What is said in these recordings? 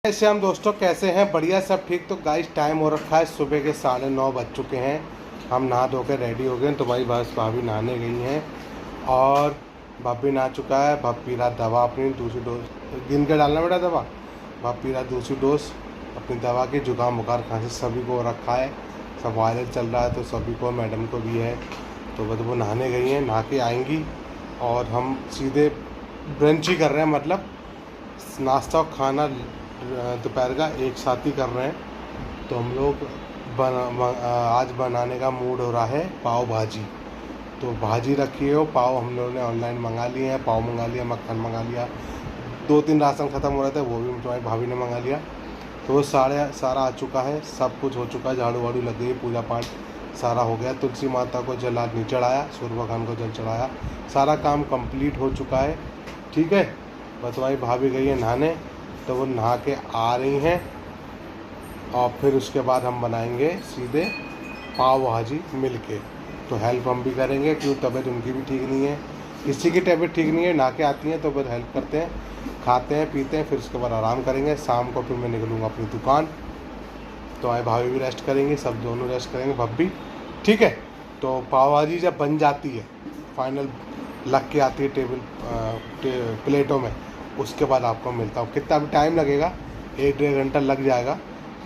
कैसे हम दोस्तों, कैसे हैं? बढ़िया, सब ठीक। तो गाइस, टाइम हो रखा है, सुबह के 9:30 बज चुके हैं। हम नहा धो के रेडी हो गए हैं। तुम्हारी बस भाभी नहाने गई हैं और भाभी नहा चुका है। भाभी पी रहा दवा अपनी दूसरी डोज, गिन के डालना बेटा दवा। भाभी पी रहा दूसरी डोज अपनी दवा की। जुकाम बुखार खांसी सभी को रखा है, सब वायरल चल रहा है, तो सभी को, मैडम को भी है। तो बस वो नहाने गई हैं, नहा के आएंगी और हम सीधे ब्रंच ही कर रहे हैं, मतलब नाश्ता और खाना दोपहर का एक साथ ही कर रहे हैं। तो हम लोग आज बनाने का मूड हो रहा है पाव भाजी। तो भाजी रखी हो, पाव हम लोगों ने ऑनलाइन मंगा लिए हैं। पाव मंगा लिया, मक्खन मंगा लिया, 2-3 राशन ख़त्म हो रहे थे, वो भी तुम्हारी भाभी ने मंगा लिया। तो वो सारा आ चुका है, सब कुछ हो चुका है। झाड़ू वाड़ू लग गई, पूजा पाठ सारा हो गया। तुलसी माता को जल नहीं चढ़ाया, सूर्य भगवान को जल चढ़ाया, सारा काम कंप्लीट हो चुका है। ठीक है, बस तुम्हारी भाभी गई है नहाने, तो वो नहा के आ रही हैं और फिर उसके बाद हम बनाएंगे सीधे पाव भाजी मिल के। तो हेल्प हम भी करेंगे, क्योंकि तबीयत उनकी भी ठीक नहीं है, किसी की तबीयत ठीक नहीं है। नहा के आती हैं तो फिर हेल्प करते हैं, खाते हैं पीते हैं, फिर उसके बाद आराम करेंगे। शाम को फिर मैं निकलूँगा अपनी दुकान, तो हमारे भाभी भी रेस्ट करेंगी, सब दोनों रेस्ट करेंगे, भाभी। ठीक है, तो पाव भाजी जब बन जाती है, फाइनल लग के आती है प्लेटों में, उसके बाद आपको मिलता हूँ। कितना भी टाइम लगेगा, 1-1.5 घंटा लग जाएगा,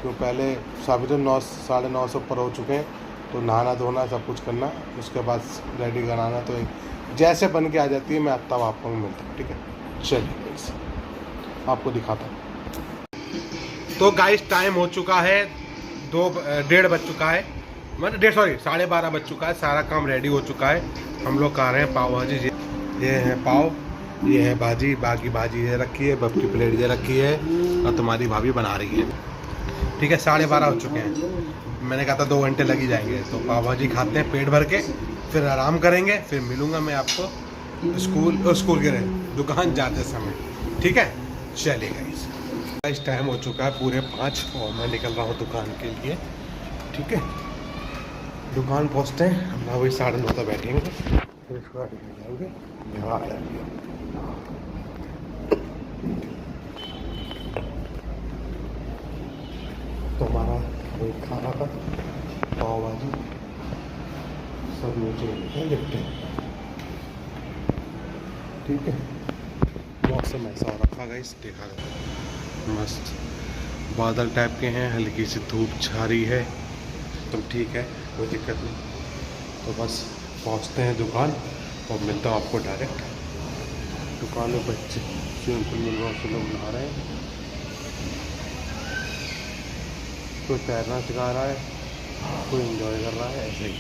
क्यों पहले सभी तो 9 9:30 से ऊपर हो चुके हैं। तो नहाना धोना सब कुछ करना, उसके बाद रेडी कराना। तो जैसे बन के आ जाती है, मैं तब आपको मिलता हूँ। ठीक है, चलिए आपको दिखाता हूँ। तो गाइस, टाइम हो चुका है 2:30 बज चुका है, मतलब 12:30 बज चुका है। सारा काम रेडी हो चुका है। हम लोग खा रहे हैं पाव भाजी। ये है पाव, ये है भाजी, बाकी भाजी ये रखी है, बब की प्लेट ये रखी है और तुम्हारी भाभी बना रही है। ठीक है, 12:30 हो चुके हैं। मैंने कहा था 2 घंटे लग ही जाएंगे। तो पाव भाजी खाते हैं पेट भर के, फिर आराम करेंगे, फिर मिलूँगा मैं आपको स्कूल के दुकान जाते समय। ठीक है, चलिए इस टाइम हो चुका है पूरे 5 और मैं निकल रहा हूँ दुकान के लिए। ठीक है, दुकान पहुँचते हैं हम लोग, 9:30 तक बैठेंगे, फिर उसके बाद जाएंगे। यहाँ आ जाएंगे। तो हमारा वही खाना था, पाव भाजी, सब नीचे लिखते हैं। ठीक है, मौसम ऐसा हो रखा है, इस देखा जाए मस्त बादल टाइप के हैं, हल्की सी धूप छा रही है, तो ठीक है, कोई दिक्कत नहीं। तो बस पहुंचते हैं दुकान और मिलता हूँ आपको डायरेक्ट दुकान में। बच्चे स्विमिंग पूल में बहुत से लोग नहा रहे हैं, कोई तैरना सिखा रहा है, कोई एंजॉय कर रहा है, ऐसे ही।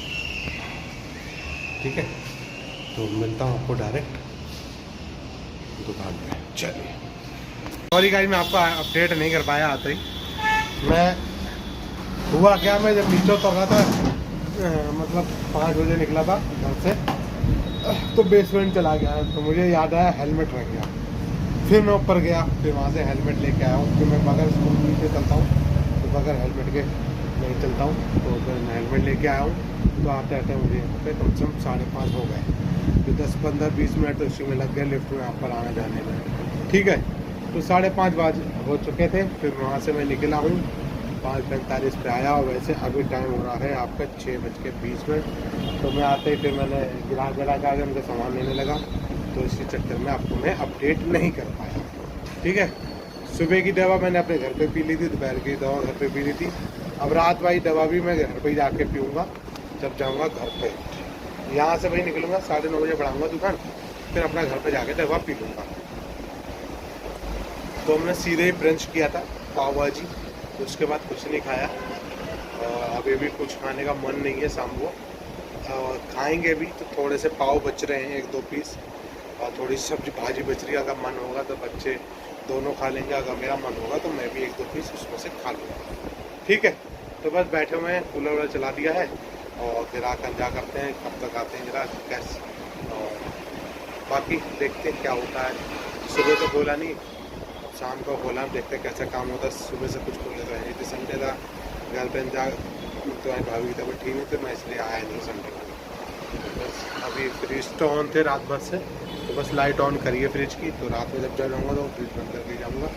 ठीक है, तो मिलता हूँ आपको डायरेक्ट दुकान पे। चलिए, सॉरी गाइस, मैं आपको अपडेट नहीं कर पाया आते ही। मैं हुआ क्या, मैं जब नीचे उतर रहा था, मतलब 5 बजे निकला था घर से, तो बेसमेंट चला गया, तो मुझे याद आया हेलमेट रह गया। फिर मैं ऊपर गया, फिर वहाँ से हेलमेट लेके आया हूँ। फिर मैं बगैर स्कूल नीचे चलता हूँ, तो बगैर हेलमेट के नहीं चलता हूँ, तो फिर मैं हेलमेट लेके आया हूँ। तो आते आते मुझे यहाँ पे कम से कम 5:30 हो गए। तो 10-15-20 मिनट तो इसी में लग गए लिफ्ट में यहाँ पर आना जाने में। ठीक है, तो 5:30 हो चुके थे। फिर वहाँ से मैं निकला हूँ, 5:45 पे आया, और वैसे अभी टाइम हो रहा है आपका 6:20। तो मैं आते ही फिर मैंने गिराक के आगे उनका सामान लेने लगा, तो इसी चक्कर में आपको मैं अपडेट नहीं कर पाया। ठीक है, सुबह की दवा मैंने अपने घर पे पी ली थी, दोपहर की दवा घर पे पी ली थी। अब रात वाली दवा भी मैं घर पे ही जाके पीऊँगा जब जाऊँगा घर पे। यहाँ से वही निकलूँगा, 9:30 बजे बढ़ाऊँगा दुकान, फिर अपना घर पे जाके दवा पी लूँगा। तो हमने सीधे ही ब्रंच किया था पाव भाजी, तो उसके बाद कुछ नहीं खाया। अभी भी कुछ खाने का मन नहीं है शाम को, खाएंगे भी। तो थोड़े से पाव बच रहे हैं, 1-2 पीस, और थोड़ी सब्जी भाजी बच रही है। अगर मन होगा तो बच्चे दोनों खा लेंगे, अगर मेरा मन होगा तो मैं भी 1-2 पीस उसमें से खा लूँगा। ठीक है, तो बस बैठे हुए हैं, कूलर वूलर चला दिया है, और ग्राहक अंजा करते हैं कब तक आते हैं ग्राहक कैसे, और बाकी देखते हैं क्या होता है। सुबह तो बोला नहीं, शाम को खोला, देखते कैसा काम होता है। सुबह से कुछ खोलने तो है नहीं, तो संडे था, घर पर जा तो भाभी की तबीयत ठीक नहीं, तो मैं इसलिए आया नहीं संडे को। बस अभी फ्रिज तो ऑन थे रात भर से, तो बस लाइट ऑन करिए फ्रिज की, तो रात में जब जाऊँगा तो फ्रिज बंद करके जाऊँगा।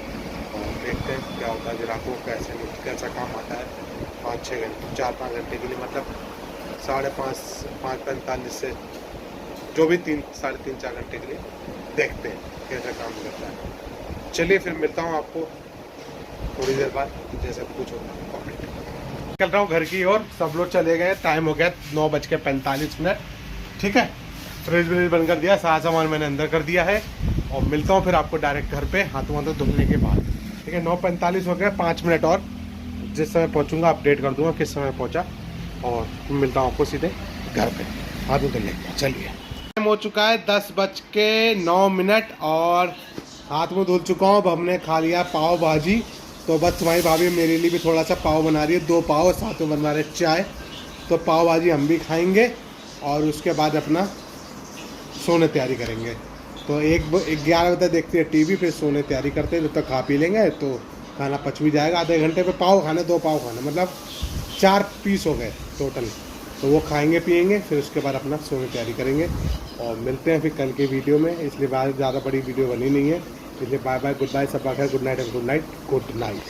और देखते हैं क्या होता है ग्राहकों को कैसा काम आता है। 5-6 घंटे 4-5 घंटे के लिए, मतलब 5:30 से जो भी 3-3.5-4 घंटे के लिए देखते हैं कैसा काम करता है। चलिए फिर मिलता हूँ आपको थोड़ी देर बाद, जैसे कुछ होगा कमेंट। निकल रहा हूँ घर की ओर, सब लोग चले गए, टाइम हो गया 9:45। ठीक है, फ्रिज व्रिज बंद कर दिया, सारा सामान मैंने अंदर कर दिया है और मिलता हूँ फिर आपको डायरेक्ट घर पे हाथों धुलने के बाद। ठीक है, 9:45 हो गया, 5 मिनट और, जिस समय पहुँचूँगा अपडेट कर दूँगा किस समय पहुँचा, और मिलता हूँ आपको सीधे घर पे हाथों धुलने के बाद। चलिए, टाइम हो चुका है 10:09 और हाथ मुँह धुल चुका हूँ। अब हमने खा लिया पाव भाजी, तो बस तुम्हारी भाभी मेरे लिए भी थोड़ा सा पाव बना रही है, 2 पाव, साथ में बनवा रहे चाय। तो पाव भाजी हम भी खाएंगे और उसके बाद अपना सोने तैयारी करेंगे। तो 11 बजे तक देखते हैं टीवी, फिर सोने तैयारी करते हैं, जब तक खा पी लेंगे तो खाना पच भी जाएगा। आधे घंटे पे पाव खाने, 2 पाव खाने, मतलब 4 पीस हो गए टोटल। तो वो खाएंगे पिएंगे, फिर उसके बाद अपना सोने तैयारी करेंगे और मिलते हैं फिर कल के वीडियो में। इसलिए ज़्यादा बड़ी वीडियो बनी नहीं है, इसलिए बाय बाय, गुड बाय, सब खैर, good night and good night, good night.